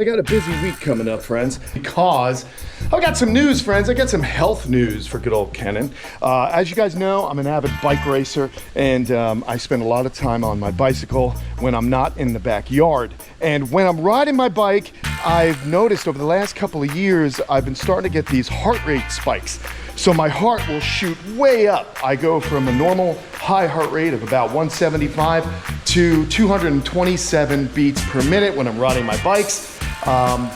I got a busy week coming up, friends, because I've got some news, friends. I got some health news for good old Kenan. As you guys know, I'm an avid bike racer, and I spend a lot of time on my bicycle when I'm not in the backyard. And when I'm riding my bike, I've noticed over the last couple of years, I've been starting to get these heart rate spikes. So my heart will shoot way up. I go from a normal high heart rate of about 175 to 227 beats per minute when I'm riding my bikes.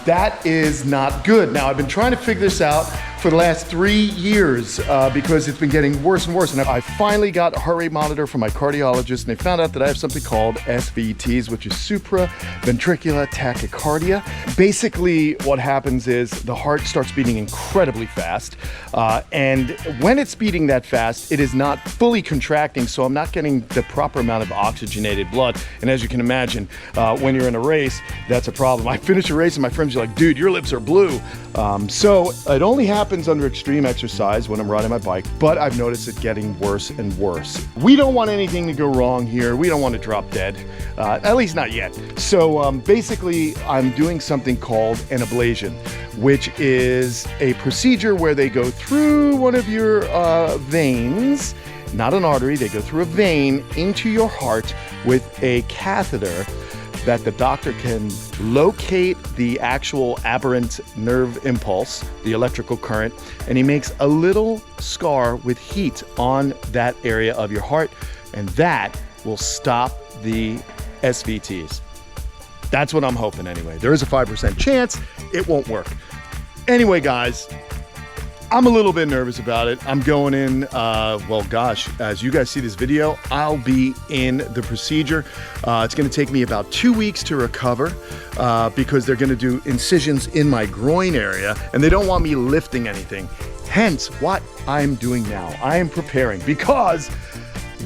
That is not good. Now, I've been trying to figure this out for the last 3 years because it's been getting worse and worse. And I finally got a heart rate monitor from my cardiologist, and they found out that I have something called SVTs, which is supraventricular tachycardia. Basically, what happens is the heart starts beating incredibly fast. And when it's beating that fast, it is not fully contracting, so I'm not getting the proper amount of oxygenated blood. And as you can imagine, when you're in a race, that's a problem. I finish a race and my friends are like, dude, your lips are blue. So it only happens under extreme exercise when I'm riding my bike, but I've noticed it getting worse and worse. We don't want anything to go wrong here. We don't want to drop dead, at least not yet. So basically, I'm doing something called an ablation, which is a procedure where they go through one of your veins, not an artery, they go through a vein into your heart with a catheter that the doctor can locate the actual aberrant nerve impulse, the electrical current, and he makes a little scar with heat on that area of your heart, and that will stop the SVTs. That's what I'm hoping anyway. There is a 5% chance it won't work. Anyway, guys, I'm a little bit nervous about it. I'm going in, well, gosh, as you guys see this video, I'll be in the procedure. It's gonna take me about 2 weeks to recover because they're gonna do incisions in my groin area and they don't want me lifting anything. Hence what I'm doing now. I am preparing because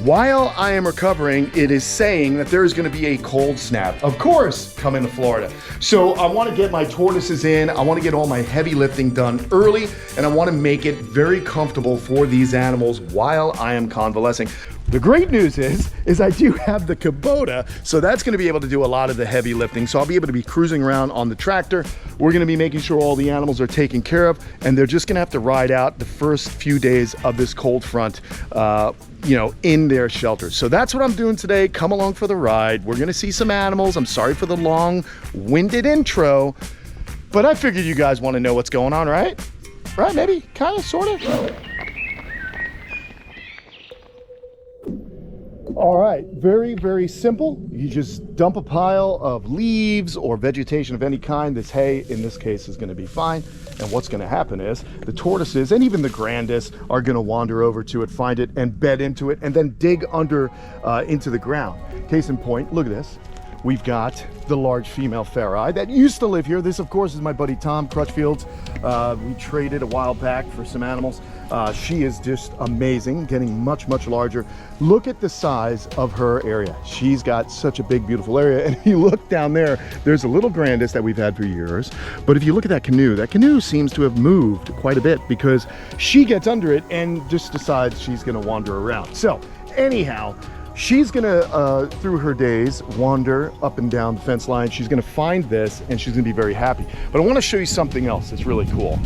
while I am recovering, it is saying that there is going to be a cold snap, of course, coming to Florida. So I want to get my tortoises in. I want to get all my heavy lifting done early, and I want to make it very comfortable for these animals while I am convalescing. The great news is I do have the Kubota, so that's going to be able to do a lot of the heavy lifting. So I'll be able to be cruising around on the tractor. We're going to be making sure all the animals are taken care of, and they're just going to have to ride out the first few days of this cold front, you know, in their shelters. So that's what I'm doing today. Come along for the ride. We're going to see some animals. I'm sorry for the long-winded intro, but I figured you guys want to know what's going on, right? Right? Maybe? Kind of? Sort of? All right, very, very simple. You just dump a pile of leaves or vegetation of any kind. This hay, in this case, is gonna be fine. And what's gonna happen is the tortoises and even the grandis are gonna wander over to it, find it, and bed into it, and then dig under into the ground. Case in point, look at this. We've got the large female ferri that used to live here. This, of course, is my buddy Tom Crutchfield's. We traded a while back for some animals. She is just amazing, getting much, much larger. Look at the size of her area. She's got such a big, beautiful area. And if you look down there, there's a little grandis that we've had for years. But if you look at that canoe seems to have moved quite a bit because she gets under it and just decides she's gonna wander around. So anyhow, she's gonna, through her days, wander up and down the fence line. She's gonna find this and she's gonna be very happy. But I wanna show you something else that's really cool.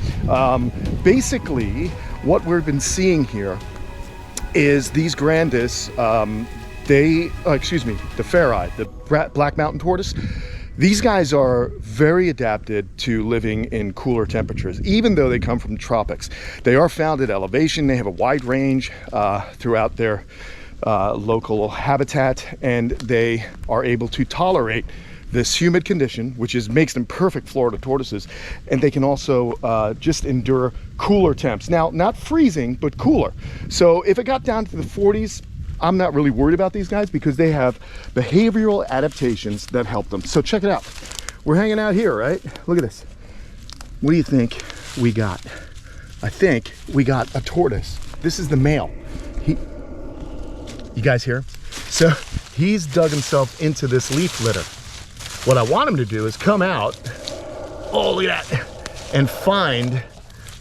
Basically, what we've been seeing here is these grandis, the ferri, the black mountain tortoise, these guys are very adapted to living in cooler temperatures, even though they come from the tropics. They are found at elevation. They have a wide range throughout their local habitat, and they are able to tolerate this humid condition, which makes them perfect Florida tortoises. And they can also just endure cooler temps. Now, not freezing, but cooler. So if it got down to the 40s, I'm not really worried about these guys because they have behavioral adaptations that help them. So check it out. We're hanging out here, right? Look at this. What do you think we got? I think we got a tortoise. This is the male. You guys hear him? So he's dug himself into this leaf litter. What I want him to do is come out, oh, look at that, and find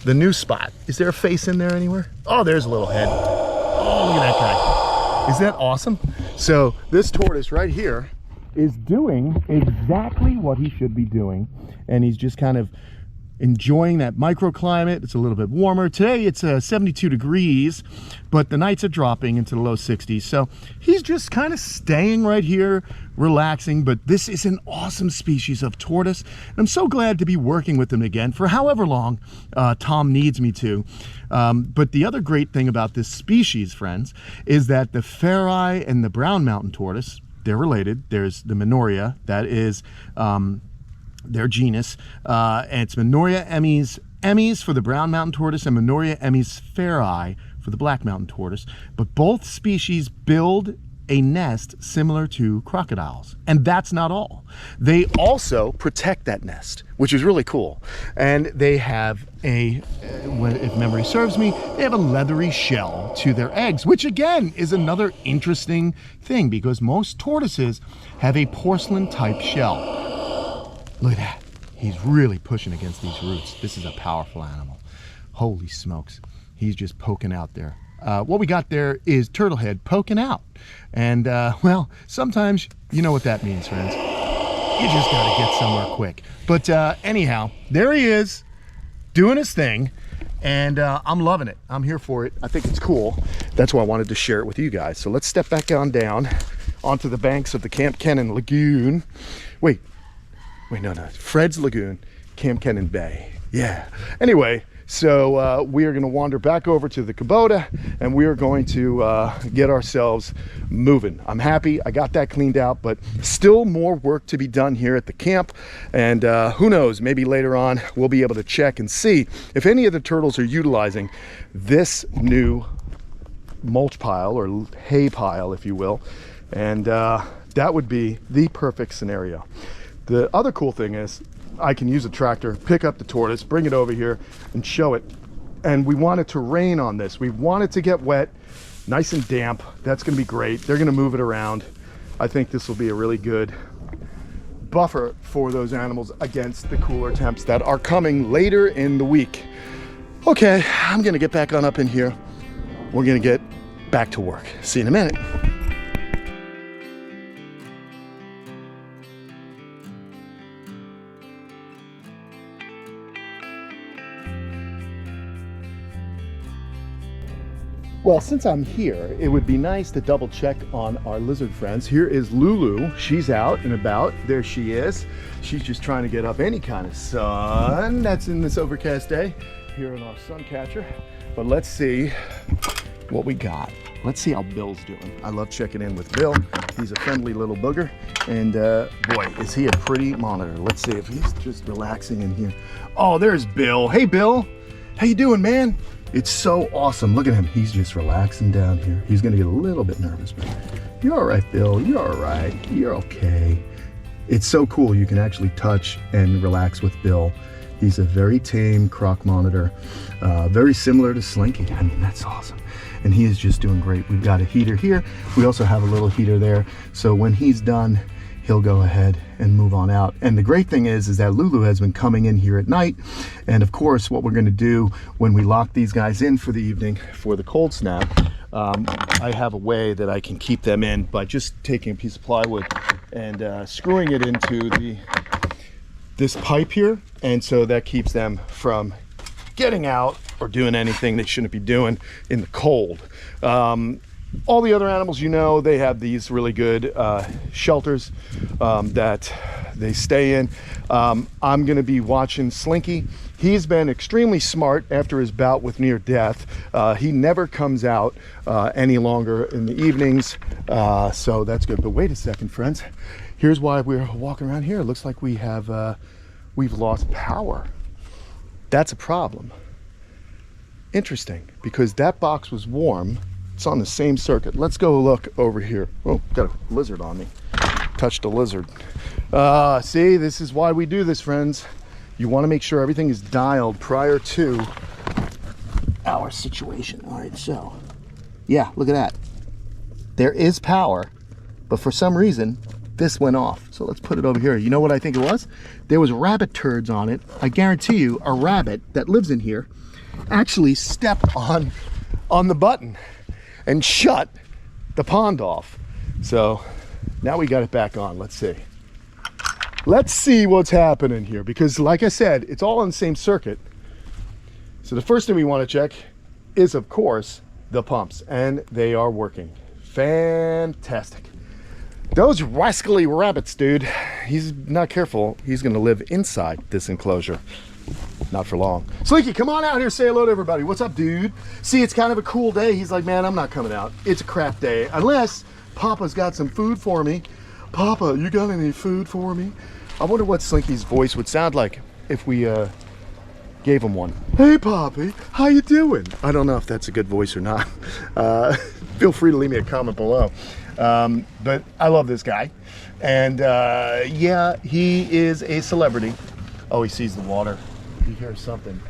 the new spot. Is there a face in there anywhere? Oh, there's a little head. Oh, look at that guy. Isn't that awesome? So this tortoise right here is doing exactly what he should be doing, and he's just kind of enjoying that microclimate. It's a little bit warmer. Today it's 72 degrees, but the nights are dropping into the low 60s. So he's just kind of staying right here, relaxing. But this is an awesome species of tortoise. And I'm so glad to be working with them again for however long Tom needs me to. But the other great thing about this species, friends, is that the fair-eye and the brown mountain tortoise, they're related. There's the Minoria, that is their genus, and it's Minoria emys for the brown mountain tortoise and Minoria emys fair-eye for the black mountain tortoise. But both species build a nest similar to crocodiles. And that's not all. They also protect that nest, which is really cool. And they have if memory serves me, they have a leathery shell to their eggs, which again is another interesting thing because most tortoises have a porcelain type shell. Look at that. He's really pushing against these roots. This is a powerful animal. Holy smokes. He's just poking out there. What we got there is turtle head poking out. And, well, sometimes you know what that means, friends. You just got to get somewhere quick. But anyhow, there he is doing his thing. And I'm loving it. I'm here for it. I think it's cool. That's why I wanted to share it with you guys. So let's step back on down onto the banks of the Kamp Kenan Lagoon. Wait, no, Fred's Lagoon, Kamp Kenan Bay. Yeah. Anyway, so we are going to wander back over to the Kubota, and we are going to get ourselves moving. I'm happy I got that cleaned out, but still more work to be done here at the camp. And who knows, maybe later on we'll be able to check and see if any of the turtles are utilizing this new mulch pile or hay pile, if you will. And that would be the perfect scenario. The other cool thing is I can use a tractor, pick up the tortoise, bring it over here and show it. And we want it to rain on this. We want it to get wet, nice and damp. That's going to be great. They're going to move it around. I think this will be a really good buffer for those animals against the cooler temps that are coming later in the week. Okay, I'm going to get back on up in here. We're going to get back to work. See you in a minute. Well, since I'm here, it would be nice to double check on our lizard friends. Here is Lulu. She's out and about. There she is. She's just trying to get up any kind of sun that's in this overcast day here in our sun catcher. But let's see what we got. Let's see how Bill's doing. I love checking in with Bill. He's a friendly little booger. And boy, is he a pretty monitor. Let's see if he's just relaxing in here. Oh, there's Bill. Hey, Bill. How you doing, man? It's so awesome. Look at him. He's just relaxing down here. He's going to get a little bit nervous, but you're all right, Bill. You're all right. You're okay. It's so cool. You can actually touch and relax with Bill. He's a very tame croc monitor, very similar to Slinky. I mean, that's awesome. And he is just doing great. We've got a heater here. We also have a little heater there. So when he's done, he'll go ahead and move on out. And the great thing is that Lulu has been coming in here at night. And of course, what we're going to do when we lock these guys in for the evening for the cold snap, I have a way that I can keep them in by just taking a piece of plywood and screwing it into this pipe here. And so that keeps them from getting out or doing anything they shouldn't be doing in the cold. All the other animals, you know, they have these really good shelters that they stay in. I'm going to be watching Slinky. He's been extremely smart after his bout with near death. He never comes out any longer in the evenings, so that's good. But wait a second, friends. Here's why we're walking around here. It looks like we have we've lost power. That's a problem. Interesting, because that box was warm. It's on the same circuit. Let's go look over here. Oh, got a lizard on me. Touched a lizard. See, this is why we do this, friends. You want to make sure everything is dialed prior to our situation. All right, so yeah, look at that. There is power, but for some reason, this went off. So let's put it over here. You know what I think it was? There was rabbit turds on it. I guarantee you a rabbit that lives in here actually stepped on the button and shut the pond off. So Now we got it back on. Let's see. Let's see what's happening here, because like I said, it's all on the same circuit. So the first thing we want to check is, of course, the pumps, and they are working. Fantastic. Those rascally rabbits, dude, he's not careful, he's gonna live inside this enclosure. Not for long. Slinky, come on out here, say hello to everybody. What's up, dude? See, it's kind of a cool day. He's like, man, I'm not coming out. It's a crap day, unless Papa's got some food for me. Papa, you got any food for me? I wonder what Slinky's voice would sound like if we gave him one. Hey, Poppy, how you doing? I don't know if that's a good voice or not. Feel free to leave me a comment below. But I love this guy. And yeah, he is a celebrity. Oh, he sees the water. He hears something.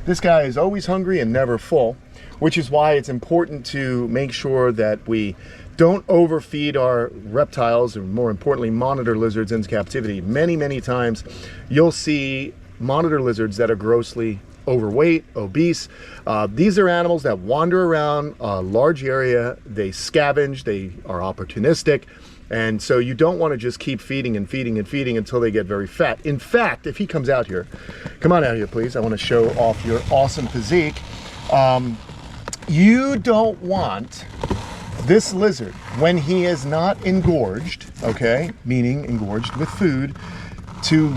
This guy is always hungry and never full, which is why it's important to make sure that we don't overfeed our reptiles, and more importantly, monitor lizards in captivity. Many times you'll see monitor lizards that are grossly overweight, obese. These are animals that wander around a large area. They scavenge, they are opportunistic. And so you don't want to just keep feeding and feeding and feeding until they get very fat. In fact, if he comes out here, come on out here, please. I want to show off your awesome physique. You don't want this lizard, when he is not engorged, okay, meaning engorged with food, to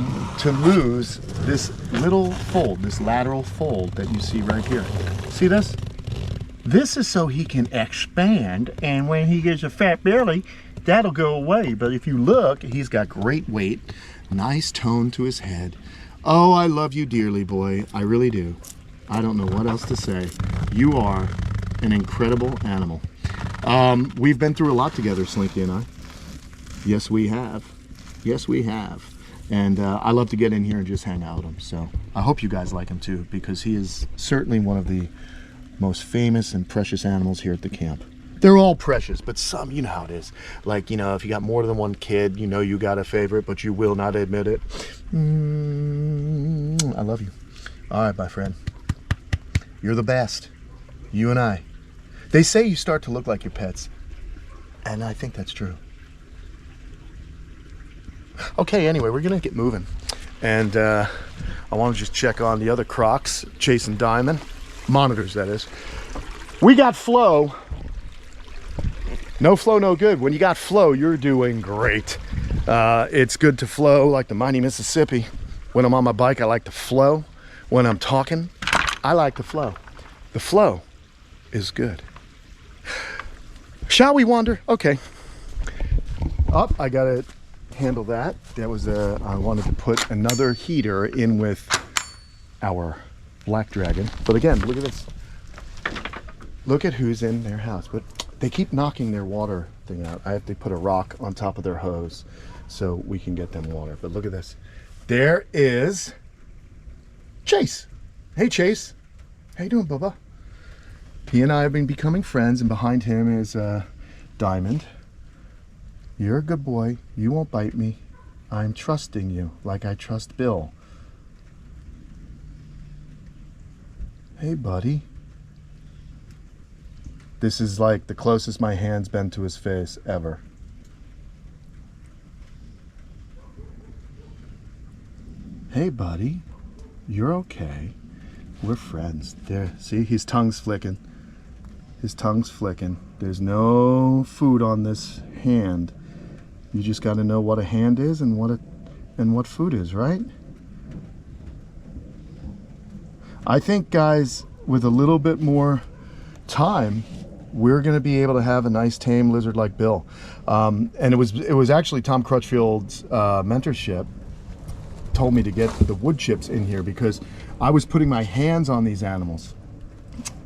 lose this little fold, this lateral fold that you see right here. See this? This is so he can expand, and when he gets a fat belly, that'll go away. But if you look, he's got great weight, nice tone to his head. Oh, I love you dearly, boy. I really do. I don't know what else to say. You are an incredible animal. We've been through a lot together, Slinky and I. Yes, we have. Yes, we have. And I love to get in here and just hang out with him. So I hope you guys like him too, because he is certainly one of the most famous and precious animals here at the camp. They're all precious, but some, you know how it is. Like, you know, if you got more than one kid, you know you got a favorite, but you will not admit it. I love you. All right, my friend. You're the best. You and I. They say you start to look like your pets, and I think that's true. Okay, anyway, we're gonna get moving. And I want to just check on the other crocs, Chase and Diamond. Monitors, that is. We got Flo. No flow, no good. When you got flow, you're doing great. It's good to flow like the mighty Mississippi. When I'm on my bike, I like to flow. When I'm talking, I like to flow. The flow is good. Shall we wander? Okay. Up, I gotta handle that. That was I wanted to put another heater in with our black dragon. But again, look at this. Look at who's in their house. But they keep knocking their water thing out. I have to put a rock on top of their hose so we can get them water. But look at this. There is Chase. Hey, Chase. How you doing, Bubba? He and I have been becoming friends, and behind him is Diamond. You're a good boy. You won't bite me. I'm trusting you like I trust Bill. Hey, buddy. This is like the closest my hand's been to his face ever. Hey, buddy. You're okay. We're friends. There, see, his tongue's flicking. His tongue's flicking. There's no food on this hand. You just got to know what a hand is and what food is, right? I think, guys, with a little bit more time, we're going to be able to have a nice tame lizard like Bill. And it was actually Tom Crutchfield's mentorship told me to get the wood chips in here, because I was putting my hands on these animals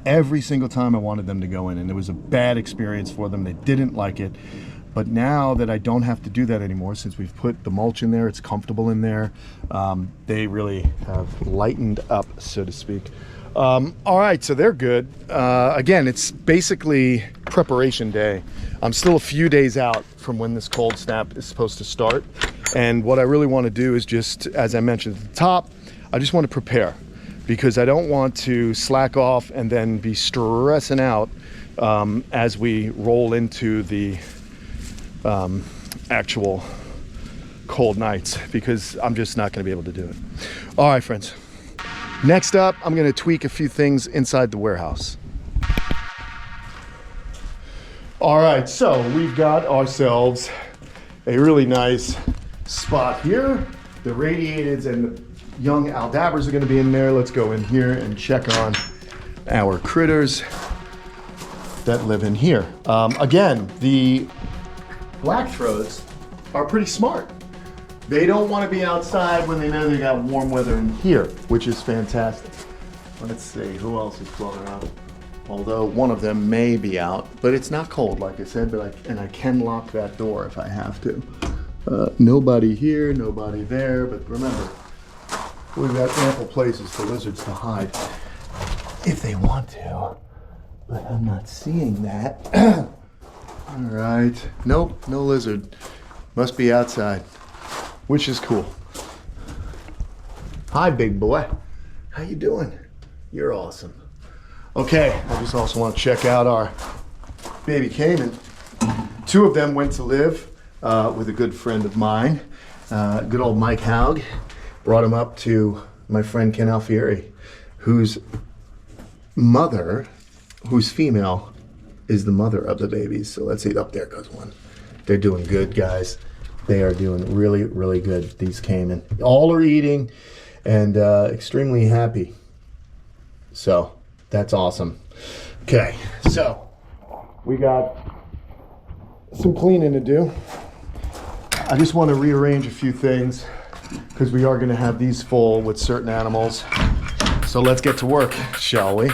every single time I wanted them to go in, and it was a bad experience for them. They didn't like it. But now that I don't have to do that anymore, since we've put the mulch in there, it's comfortable in there, they really have lightened up, so to speak. All right, so they're good. Again, it's basically preparation day. I'm still a few days out from when this cold snap is supposed to start. And what I really want to do is just, as I mentioned at the top, I just want to prepare, because I don't want to slack off and then be stressing out as we roll into the actual cold nights because I'm just not going to be able to do it. All right, friends. Next up, I'm going to tweak a few things inside the warehouse. All right, so we've got ourselves a really nice spot here. The radiateds and the young aldabras are going to be in there. Let's go in here and check on our critters that live in here. Again, the black throats are pretty smart. They don't want to be outside when they know they got warm weather in here, which is fantastic. Let's see, who else is floating around? Although one of them may be out, but it's not cold, like I said, and I can lock that door if I have to. Nobody here, nobody there, but remember, we've got ample places for lizards to hide if they want to, but I'm not seeing that. All right, nope, no lizard. Must be outside, which is cool. Hi, big boy. How you doing? You're awesome. Okay, I just also want to check out our baby caiman. Two of them went to live with a good friend of mine, good old Mike Haug. Brought him up to my friend Ken Alfieri, whose mother, who's female, is the mother of the babies. So let's see, up there goes one. They're doing good, guys. They are doing really, really good, these caiman. All are eating and extremely happy. So that's awesome. Okay, so we got some cleaning to do. I just want to rearrange a few things because we are going to have these full with certain animals. So let's get to work, shall we?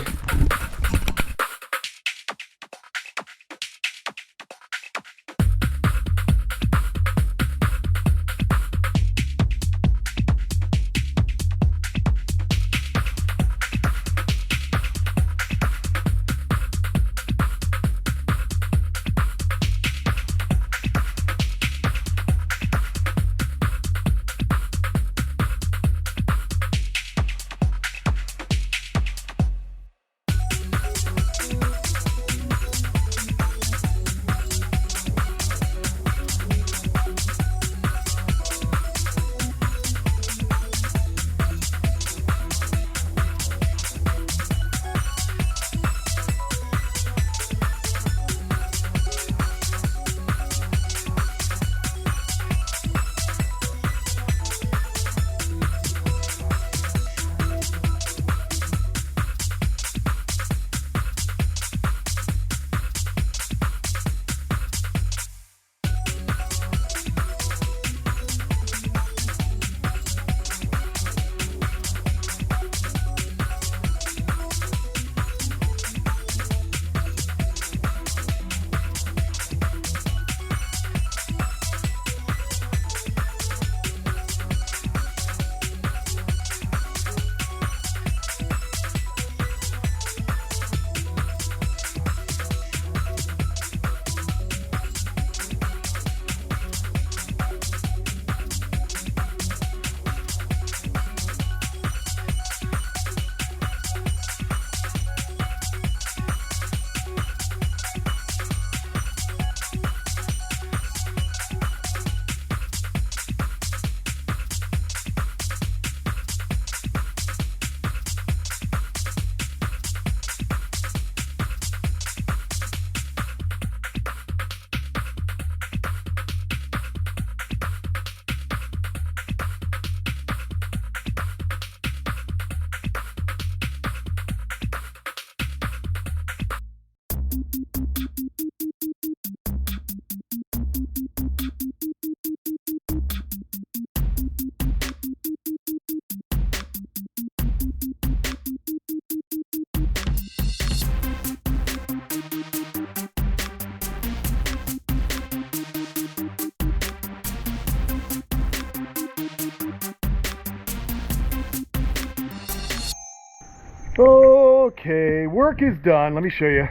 Okay, work is done. Let me show you.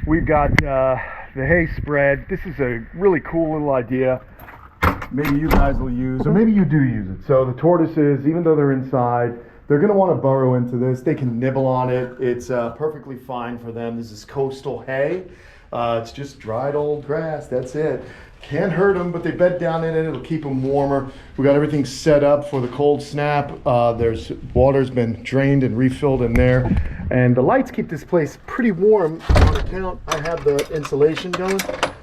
We've got the hay spread. This is a really cool little idea. Maybe you guys will use, or maybe you do use it. So the tortoises, even though they're inside, they're going to want to burrow into this. They can nibble on it. It's perfectly fine for them. This is coastal hay. It's just dried old grass. That's it. Can't hurt them, but they bed down in it. It'll keep them warmer. We got everything set up for the cold snap. There's water's been drained and refilled in there. And the lights keep this place pretty warm on account. I have the insulation going.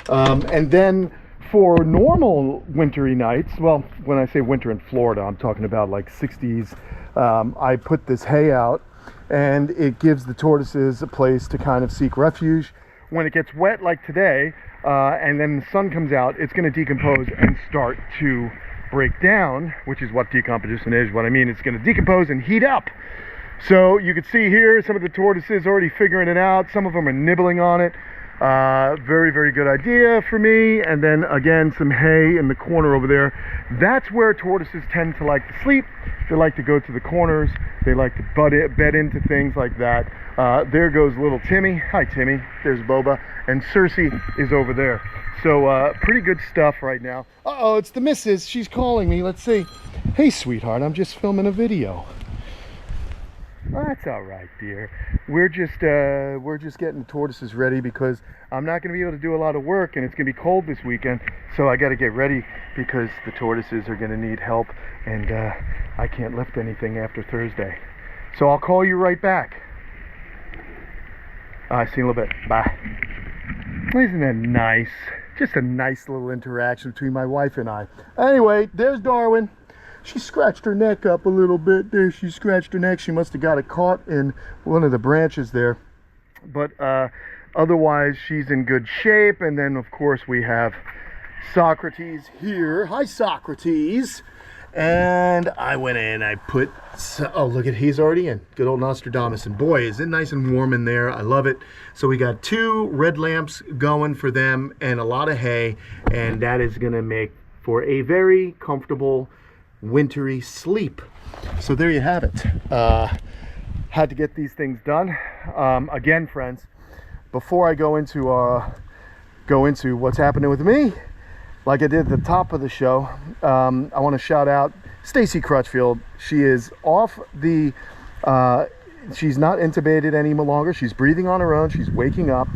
And then for normal wintry nights, well, when I say winter in Florida, I'm talking about like 60s. I put this hay out and it gives the tortoises a place to kind of seek refuge. When it gets wet like today, and then the sun comes out, it's going to decompose and start to break down, which is what decomposition is. What I mean, it's going to decompose and heat up. So you can see here some of the tortoises already figuring it out. Some of them are nibbling on it. Very, very good idea for me. And then again, some hay in the corner over there. That's where tortoises tend to like to sleep. They like to go to the corners. They like to bed into things like that. There goes little Timmy. Hi, Timmy. There's Boba. And Cersei is over there. So pretty good stuff right now. Uh-oh, it's the missus. She's calling me. Let's see. Hey, sweetheart, I'm just filming a video. Oh, that's all right, dear. We're just getting the tortoises ready because I'm not going to be able to do a lot of work, and it's going to be cold this weekend. So I got to get ready because the tortoises are going to need help, and I can't lift anything after Thursday. So I'll call you right back. See you in a little bit. Bye. Isn't that nice? Just a nice little interaction between my wife and I. Anyway, there's Darwin. She scratched her neck up a little bit there. She scratched her neck. She must have got it caught in one of the branches there. But otherwise, she's in good shape. And then, of course, we have Socrates here. Hi, Socrates. And I went in. I put... Oh, look at... He's already in. Good old Nostradamus. And boy, is it nice and warm in there. I love it. So we got 2 red lamps going for them and a lot of hay. And that is going to make for a very comfortable... wintry sleep. So there you have it. Had to get these things done. Again, friends, before I go into what's happening with me, like I did at the top of the show, I want to shout out Stacy Crutchfield. She is off the she's not intubated any longer. She's breathing on her own. She's waking up.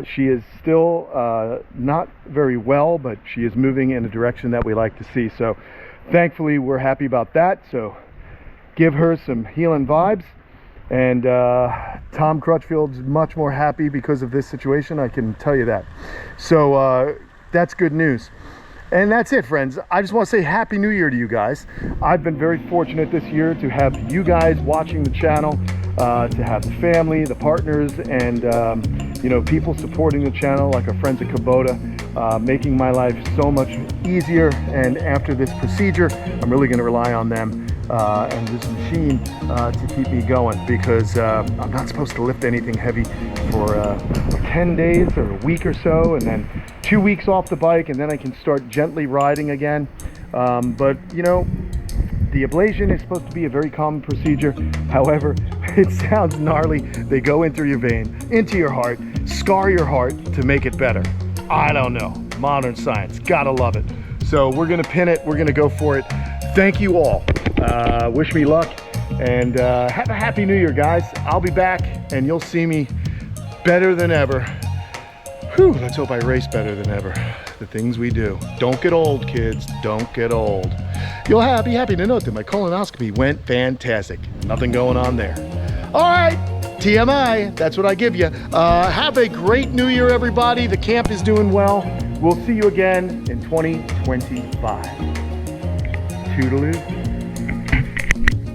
She is still not very well, but she is moving in a direction that we like to see. So thankfully, we're happy about that. So give her some healing vibes. And Tom Crutchfield's much more happy because of this situation, I can tell you that. So that's good news. And that's it, friends. I just want to say Happy New Year to you guys. I've been very fortunate this year to have you guys watching the channel, to have the family, the partners, and you know, people supporting the channel like our friends at Kubota, making my life so much easier. And after this procedure, I'm really going to rely on them and this machine to keep me going, because I'm not supposed to lift anything heavy for 10 days or a week or so, and then 2 weeks off the bike, and then I can start gently riding again. But you know, the ablation is supposed to be a very common procedure. However, it sounds gnarly. They go in through your vein, into your heart, scar your heart to make it better. I don't know. Modern science. Gotta love it. So we're gonna pin it. We're gonna go for it. Thank you all. Wish me luck, and have a Happy New Year, guys. I'll be back, and you'll see me better than ever. Whew, let's hope I race better than ever. The things we do. Don't get old, kids. Don't get old. You'll be happy to note that my colonoscopy went fantastic. Nothing going on there. All right, TMI. That's what I give you. Have a great New Year, everybody. The camp is doing well. We'll see you again in 2025. Toodaloo.